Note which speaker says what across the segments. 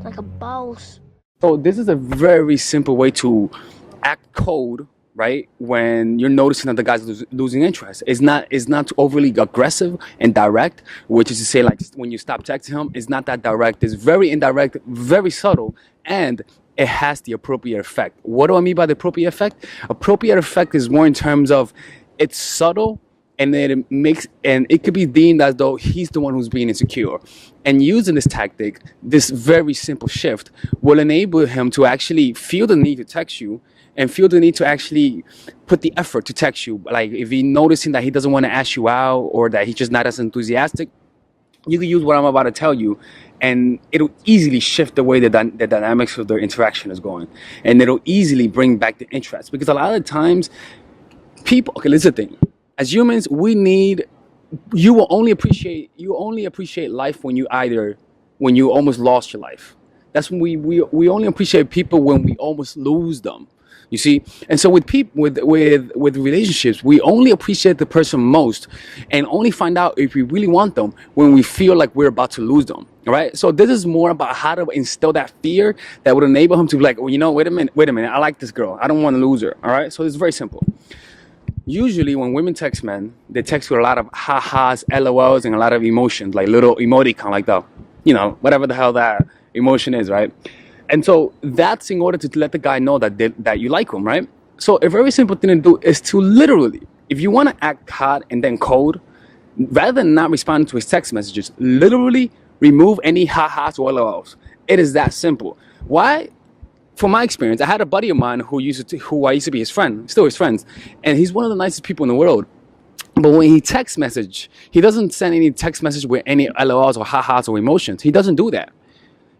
Speaker 1: like a boss.
Speaker 2: So this is a very simple way to act cold, right? When you're noticing that the guy's losing interest, it's not overly aggressive and direct, which is to say, like when you stop texting him, it's not that direct. It's very indirect, very subtle, and it has the appropriate effect. What do I mean by the appropriate effect? Appropriate effect is more in terms of it's subtle and then it could be deemed as though he's the one who's being insecure. And using this tactic, this very simple shift will enable him to actually feel the need to text you and feel the need to actually put the effort to text you. Like if he's noticing that he doesn't want to ask you out or that he's just not as enthusiastic, you can use what I'm about to tell you, and it'll easily shift the way the dynamics of their interaction is going, and it'll easily bring back the interest. Because a lot of times, people. Okay, listen the thing. As humans, you only appreciate life when you almost lost your life. That's when we only appreciate people when we almost lose them. You see, and so with people with relationships, we only appreciate the person most, and only find out if we really want them when we feel like we're about to lose them. All right. So this is more about how to instill that fear that would enable him to be like, well, wait a minute, I like this girl, I don't want to lose her. All right. So it's very simple. Usually when women text men, they text with a lot of ha-has, LOLs, and a lot of emotions, like little emoticon, like the, whatever the hell that emotion is, right? And so that's in order to let the guy know that you like him, right? So a very simple thing to do is to literally, if you want to act hot and then cold, rather than not responding to his text messages, literally remove any ha-has or LOLs. It is that simple. Why? From my experience, I had a buddy of mine who I used to be his friend, still his friends, and he's one of the nicest people in the world. But when he text message, he doesn't send any text message with any LOLs or ha-has or emotions. He doesn't do that.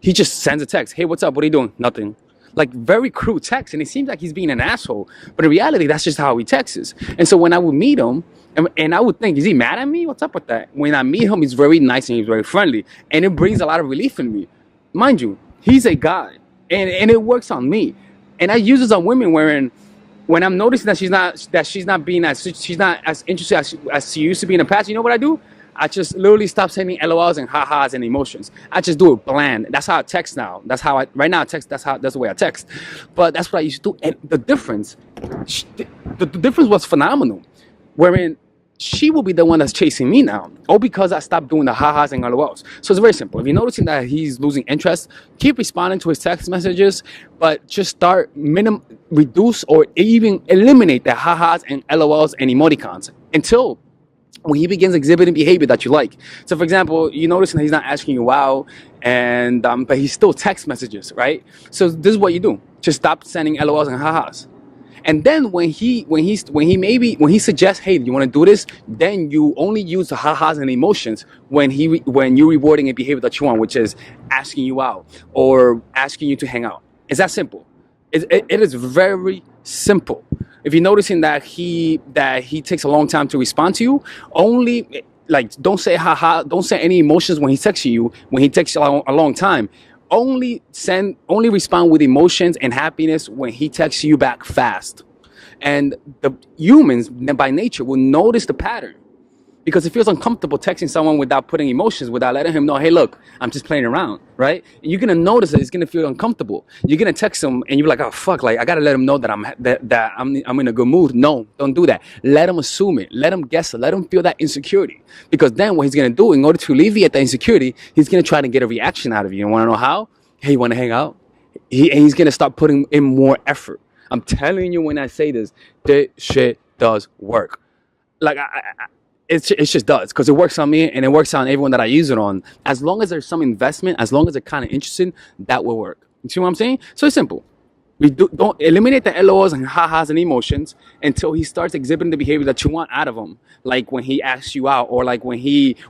Speaker 2: He just sends a text. Hey, what's up? What are you doing? Nothing. Like very crude text, and it seems like he's being an asshole. But in reality, that's just how he texts. And so when I would meet him, and I would think, is he mad at me? What's up with that? When I meet him, he's very nice and he's very friendly, and it brings a lot of relief in me. Mind you, he's a guy. And it works on me, and I use this on women when I'm noticing that she's not as interested as she used to be in the past. You know what I do? I just literally stop sending LOLs and ha-has and emotions. I just do it bland. That's how I text now. That's how right now I text. That's the way I text. But that's what I used to do. And the difference was phenomenal. Wherein she will be the one that's chasing me now, all because I stopped doing the ha-has and LOLs. So it's very simple. If you're noticing that he's losing interest, keep responding to his text messages, but just start reduce or even eliminate the ha-has and LOLs and emoticons until when he begins exhibiting behavior that you like. So for example, you notice that he's not asking you out, and but he still text messages, right? So this is what you do. Just stop sending LOLs and ha-has. And then when he suggests, hey, do you want to do this? Then you only use the ha-has and emotions when you're rewarding a behavior that you want, which is asking you out or asking you to hang out. It's that simple. It is very simple. If you're noticing that he takes a long time to respond to you, only don't say ha-ha, don't say any emotions when he texts you. When he takes a long time. Only respond with emotions and happiness when he texts you back fast. And the humans by nature will notice the pattern, because it feels uncomfortable texting someone without putting emotions, without letting him know, hey, look, I'm just playing around, right? And you're gonna notice that it's gonna feel uncomfortable. You're gonna text him and you're like, oh fuck, like I gotta let him know that I'm in a good mood. No, don't do that. Let him assume it. Let him guess it. Let him feel that insecurity. Because then what he's gonna do, in order to alleviate that insecurity, he's gonna try to get a reaction out of you. You wanna know how? Hey, you wanna hang out? He's gonna start putting in more effort. I'm telling you, when I say this shit does work. Like it just does, because it works on me and it works on everyone that I use it on. As long as there's some investment, as long as they're kind of interested, that will work. You see what I'm saying? So it's simple. We don't eliminate the LOLs and ha-has and emotions until he starts exhibiting the behavior that you want out of him. Like when he asks you out, or like when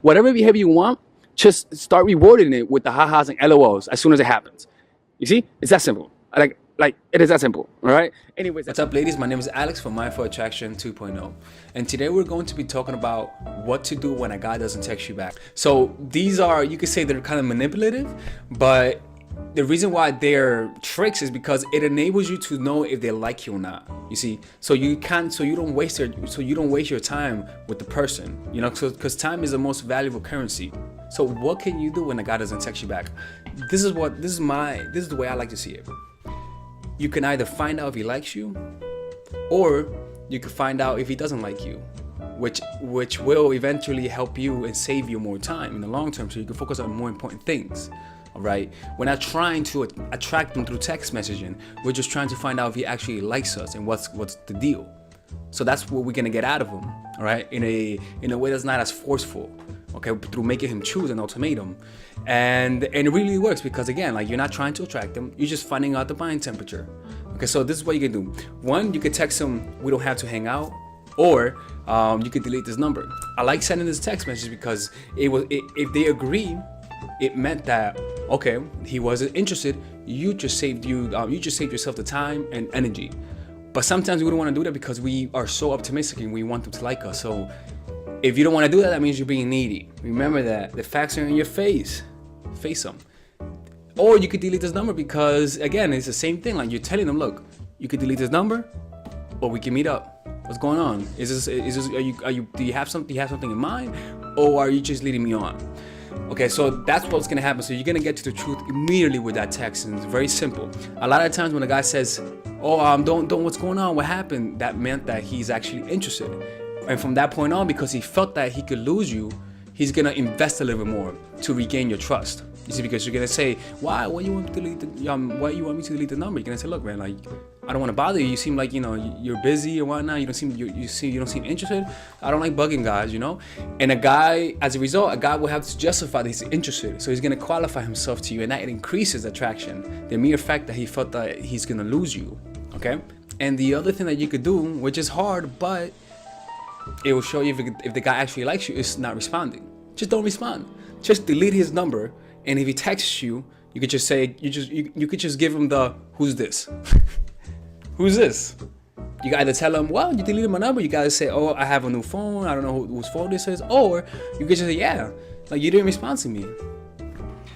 Speaker 2: whatever behavior you want, just start rewarding it with the ha-has and LOLs as soon as it happens. You see? It's that simple. Like it is that simple. All right. Anyways,
Speaker 3: what's up, ladies? My name is Alex from Mindful Attraction 2.0, and today we're going to be talking about what to do when a guy doesn't text you back. So these are, you could say, they're kind of manipulative, but the reason why they're tricks is because it enables you to know if they like you or not. You see, so you don't waste your time with the person. Because time is the most valuable currency. So what can you do when a guy doesn't text you back? This is the way I like to see it. You can either find out if he likes you, or you can find out if he doesn't like you, which will eventually help you and save you more time in the long term, so you can focus on more important things. All right, we're not trying to attract them through text messaging. We're just trying to find out if he actually likes us and what's the deal. So that's what we're gonna get out of him, all right, in a way that's not as forceful, okay, through making him choose an ultimatum. And it really works, because again, like, you're not trying to attract them, you're just finding out the mind temperature. Okay, so this is what you can do. One, you can text him, we don't have to hang out, or you could delete this number. I like sending this text message because if they agree, it meant that, okay, he wasn't interested. You just saved yourself the time and energy. But sometimes we don't want to do that because we are so optimistic and we want them to like us. So if you don't want to do that, that means you're being needy. Remember that the facts are in your face. Face them. Or you could delete this number because, again, it's the same thing. Like, you're telling them, look, you could delete this number, or we can meet up. What's going on? Do you have something in mind, or are you just leading me on? Okay, so that's what's gonna happen. So you're gonna get to the truth immediately with that text, and it's very simple. A lot of times when a guy says, "Oh, don't, what's going on? What happened?" That meant that he's actually interested, and from that point on, because he felt that he could lose you, he's gonna invest a little bit more to regain your trust. You see, because you're gonna say, why you want me to delete the number? You're gonna say, look, man, like, I don't want to bother you. You seem like, you're busy and whatnot. You don't seem interested. I don't like bugging guys, And as a result, a guy will have to justify that he's interested. So he's gonna qualify himself to you, and that increases attraction. The mere fact that he felt that he's gonna lose you, okay? And the other thing that you could do, which is hard, but it will show you if the guy actually likes you, is not responding. Just don't respond. Just delete his number. And if he texts you, you could just say, you could just give him the, who's this? Who's this? You can either tell him, well, you deleted my number. You gotta say, oh, I have a new phone. I don't know whose phone this is. Or you could just say, yeah, like, you didn't respond to me.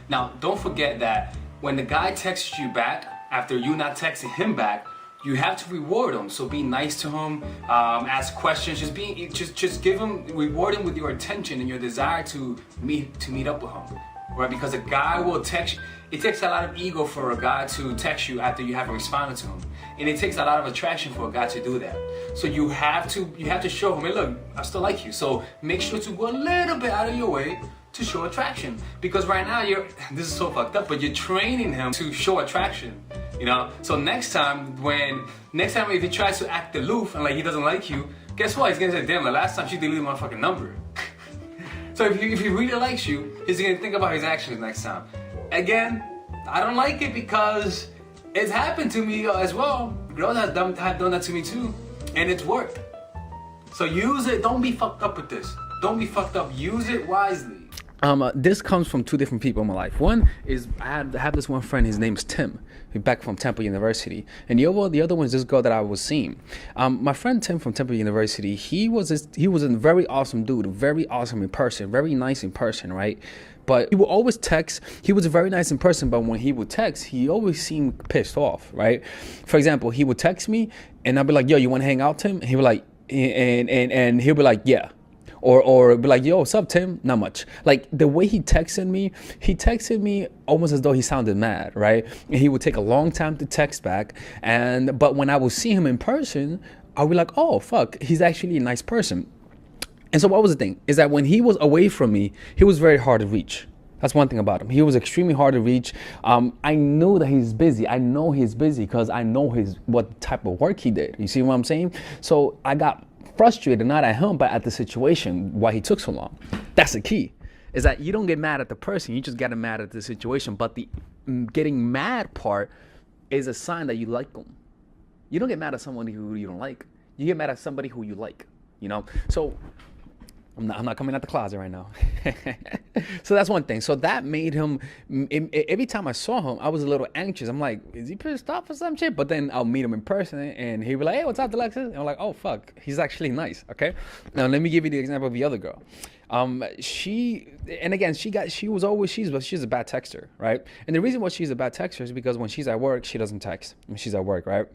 Speaker 3: Now, don't forget that when the guy texts you back, after you not texting him back, you have to reward him. So be nice to him, ask questions, just give him, reward him with your attention and your desire to meet up with him. Right, because a guy will text. It takes a lot of ego for a guy to text you after you haven't responded to him, and it takes a lot of attraction for a guy to do that. So you have to show him, hey, look, I still like you. So make sure to go a little bit out of your way to show attraction, because right now this is so fucked up, but you're training him to show attraction. So next time if he tries to act aloof and like he doesn't like you, guess what? He's gonna say, damn, the last time she deleted my fucking number. So if he really likes you, he's gonna think about his actions next time. Again, I don't like it because it's happened to me as well. Girls have done that to me too, and it's worked. So use it. Don't be fucked up with this. Don't be fucked up. Use it wisely. This comes from two different people in my life. One is I have this one friend. His name's Tim. He's back from Temple University, and the other one is this girl that I was seeing. My friend Tim from Temple University. He was a very awesome dude, very awesome in person, very nice in person, right? But he would always text. He was very nice in person, but when he would text, he always seemed pissed off, right? For example, he would text me, and I'd be like, "Yo, you want to hang out, Tim?" And he would like, and he'll be like, "Yeah." Or be like, yo, what's up, Tim? Not much. Like, the way he texted me almost as though he sounded mad, right? And he would take a long time to text back. But when I would see him in person, I would be like, oh, fuck, he's actually a nice person. And so what was the thing? Is that when he was away from me, he was very hard to reach. That's one thing about him. He was extremely hard to reach. I know that he's busy. I know he's busy because I know what type of work he did. You see what I'm saying? So I got frustrated, not at him, but at the situation, why he took so long. That's the key, is that you don't get mad at the person, you just get mad at the situation. But the getting mad part is a sign that you like them. You don't get mad at somebody who you don't like. You get mad at somebody who you like, So I'm not coming out the closet right now. So that's one thing. So that made him, every time I saw him, I was a little anxious. I'm like, is he pissed off or some shit? But then I'll meet him in person and he'll be like, hey, what's up, Alexis? And I'm like, oh, fuck, he's actually nice, okay? Now, let me give you the example of the other girl. She's a bad texter, right? And the reason why she's a bad texter is because when she's at work, she doesn't text when she's at work, right?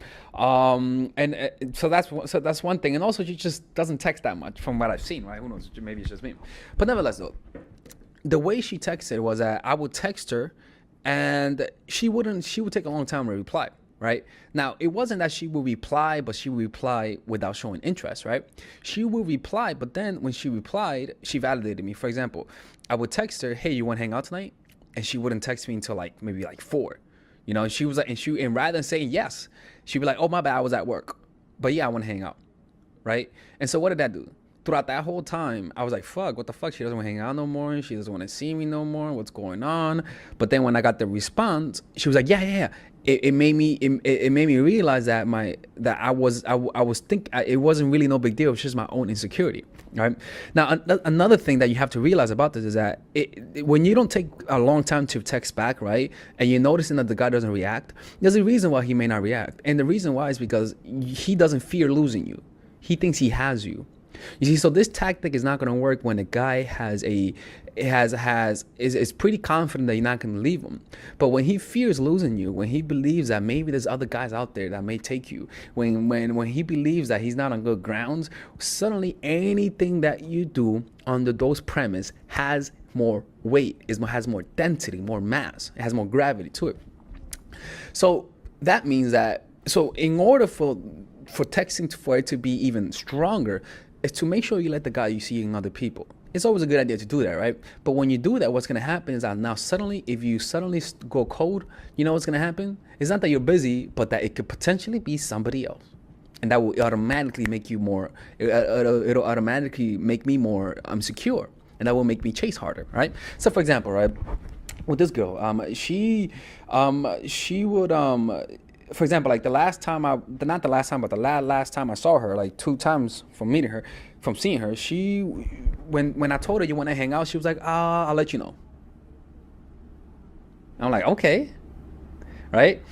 Speaker 3: So that's one thing. And also she just doesn't text that much from what I've seen, right? Who knows? Maybe it's just me. But nevertheless, though, the way she texted was that I would text her, and she would take a long time to reply. Right now, it wasn't that she would reply, but she would reply without showing interest. Right, she would reply, but then when she replied, she validated me. For example, I would text her, "Hey, you want to hang out tonight?" And she wouldn't text me until like maybe like 4. She was like, and rather than saying yes, she'd be like, "Oh, my bad, I was at work, but yeah, I want to hang out." Right? And so what did that do? Throughout that whole time, I was like, fuck, what the fuck? She doesn't want to hang out no more. She doesn't want to see me no more. What's going on? But then when I got the response, she was like, yeah, yeah, yeah. It made me it made me realize that it wasn't really no big deal. It was just my own insecurity. Right now, another thing that you have to realize about this is that when you don't take a long time to text back, right, and you're noticing that the guy doesn't react, there's a reason why he may not react, and the reason why is because he doesn't fear losing you. He thinks he has you. You see, so this tactic is not going to work when a guy is pretty confident that you're not going to leave him. But when he fears losing you, when he believes that maybe there's other guys out there that may take you, when he believes that he's not on good grounds, suddenly anything that you do under those premise has more weight, has more density, more mass, it has more gravity to it. So that means that in order for texting for it to be even stronger is to make sure you let the guy you see in other people. It's always a good idea to do that, right? But when you do that, what's going to happen is that now suddenly, if you suddenly go cold, you know what's going to happen? It's not that you're busy, but that it could potentially be somebody else. And that will automatically make you more, it'll automatically make me more secure. And that will make me chase harder, right? So for example, right, with this girl, she would, for example, like the last time not the last time, but the last time I saw her, like 2 times from seeing her, when I told her you want to hang out, she was like, I'll let you know. I'm like, okay, right,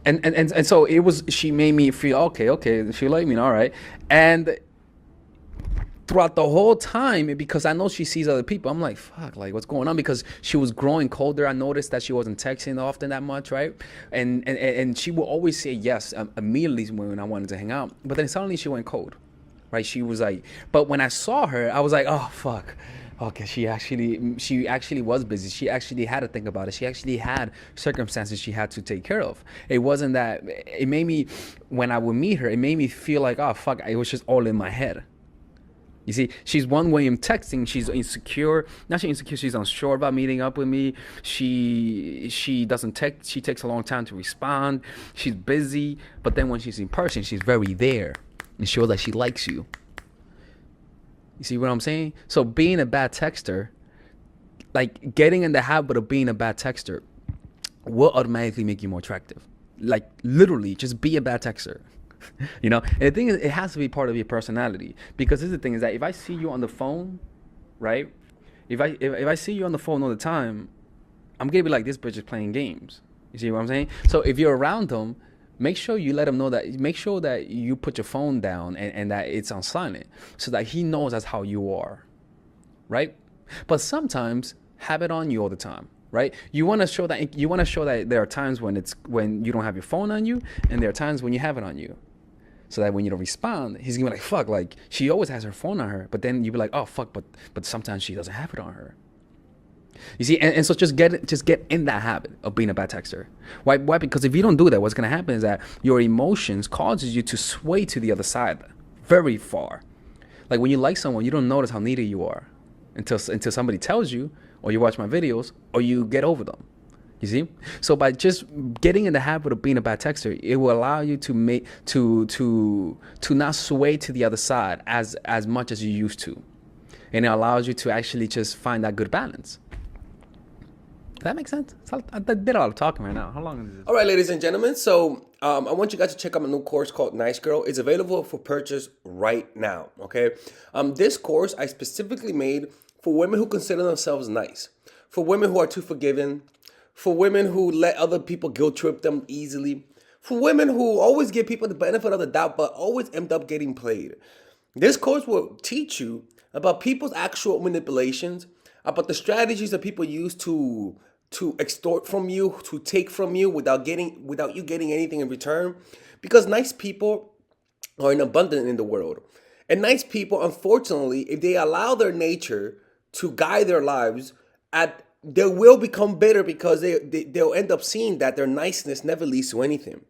Speaker 3: and so she made me feel okay. She let me know, all right, and throughout the whole time, because I know she sees other people, I'm like, fuck, like what's going on? Because she was growing colder. I noticed that she wasn't texting often that much, right? And she would always say yes immediately when I wanted to hang out. But then suddenly she went cold, right? She was like, but when I saw her, I was like, oh fuck. Okay, she actually was busy. She actually had to think about it. She actually had circumstances she had to take care of. It wasn't that. It made me, when I would meet her, it made me feel like, oh fuck, it was just all in my head. You see, she's one way in texting. She's insecure. Not she's insecure. She's unsure about meeting up with me. She doesn't text. She takes a long time to respond. She's busy. But then when she's in person, she's very there and shows that she likes you. You see what I'm saying? So being a bad texter, like getting in the habit of being a bad texter, will automatically make you more attractive. Like literally, just be a bad texter. And the thing is, it has to be part of your personality, because this is the thing, is that if I see you on the phone, right, if I see you on the phone all the time, I'm gonna be like, this bitch is playing games. You see what I'm saying? So if you're around them, make sure you let him know that, make sure that you put your phone down and that it's on silent, so that he knows that's how you are, right? But sometimes have it on you all the time, right? You want to show that there are times when you don't have your phone on you, and there are times when you have it on you. So that when you don't respond, he's gonna be like, fuck, like she always has her phone on her, but then you be like, oh fuck, but sometimes she doesn't have it on her. You see, and so just get in that habit of being a bad texter. Why? Because if you don't do that, what's gonna happen is that your emotions causes you to sway to the other side very far. Like when you like someone, you don't notice how needy you are until somebody tells you, or you watch my videos, or you get over them. You see? So by just getting in the habit of being a bad texter, it will allow you to not sway to the other side as much as you used to. And it allows you to actually just find that good balance. Does that make sense? I did a lot of talking right now. How long is this?
Speaker 1: All right, ladies and gentlemen. So I want you guys to check out my new course called Nice Girl. It's available for purchase right now. Okay. This course I specifically made for women who consider themselves nice, for women who are too forgiving, for women who let other people guilt trip them easily, for women who always give people the benefit of the doubt but always end up getting played. This course will teach you about people's actual manipulations, about the strategies that people use to extort from you, to take from you without you getting anything in return. Because nice people are in abundance in the world. And nice people, unfortunately, if they allow their nature to guide their lives, they will become bitter because they'll end up seeing that their niceness never leads to anything.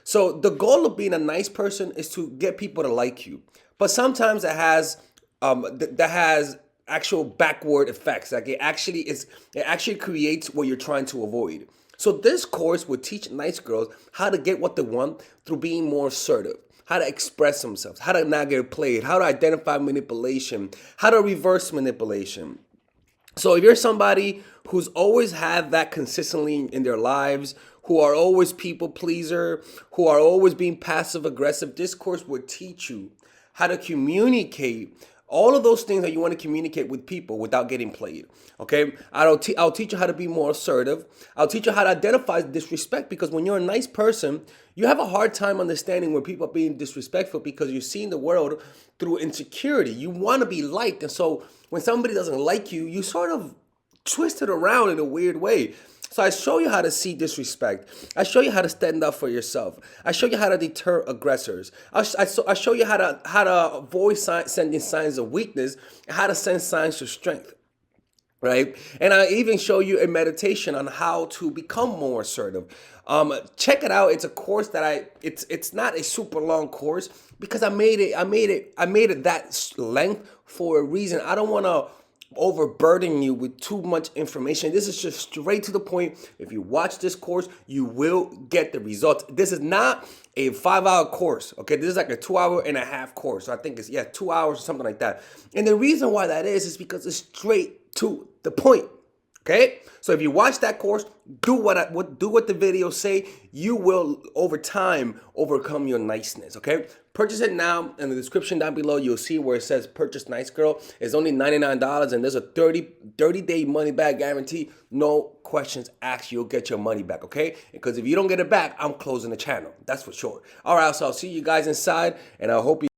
Speaker 1: So the goal of being a nice person is to get people to like you, but sometimes that has actual backward effects. Like it actually creates what you're trying to avoid. So this course would teach nice girls how to get what they want through being more assertive, how to express themselves, how to not get played, how to identify manipulation, how to reverse manipulation. So if you're somebody who's always had that consistently in their lives, who are always people pleaser, who are always being passive aggressive, this course would teach you how to communicate all of those things that you want to communicate with people without getting played. Okay, I'll teach you how to be more assertive. I'll teach you how to identify disrespect, because when you're a nice person, you have a hard time understanding when people are being disrespectful, because you're seeing the world through insecurity. You want to be liked, and so when somebody doesn't like you, you sort of twist it around in a weird way. So I show you how to see disrespect. I show you how to stand up for yourself. I show you how to deter aggressors. I show you how to avoid sending signs of weakness, and how to send signs of strength. Right, and I even show you a meditation on how to become more assertive. Check it out. It's a course that it's not a super long course, because I made it that length for a reason. I don't want to overburden you with too much information. This is just straight to the point. If you watch this course, you will get the results. This is not a 5-hour course. Okay, this is like a 2.5-hour course. So I think it's 2 hours or something like that. And the reason why that is because it's straight to the point. Okay, so if you watch that course, do what the videos say. You will over time overcome your niceness. Okay, purchase it now. In the description down below, you'll see where it says "Purchase Nice Girl." It's only $99, and there's a 30-day money back guarantee. No questions asked. You'll get your money back. Okay, because if you don't get it back, I'm closing the channel. That's for sure. All right, so I'll see you guys inside, and I hope you.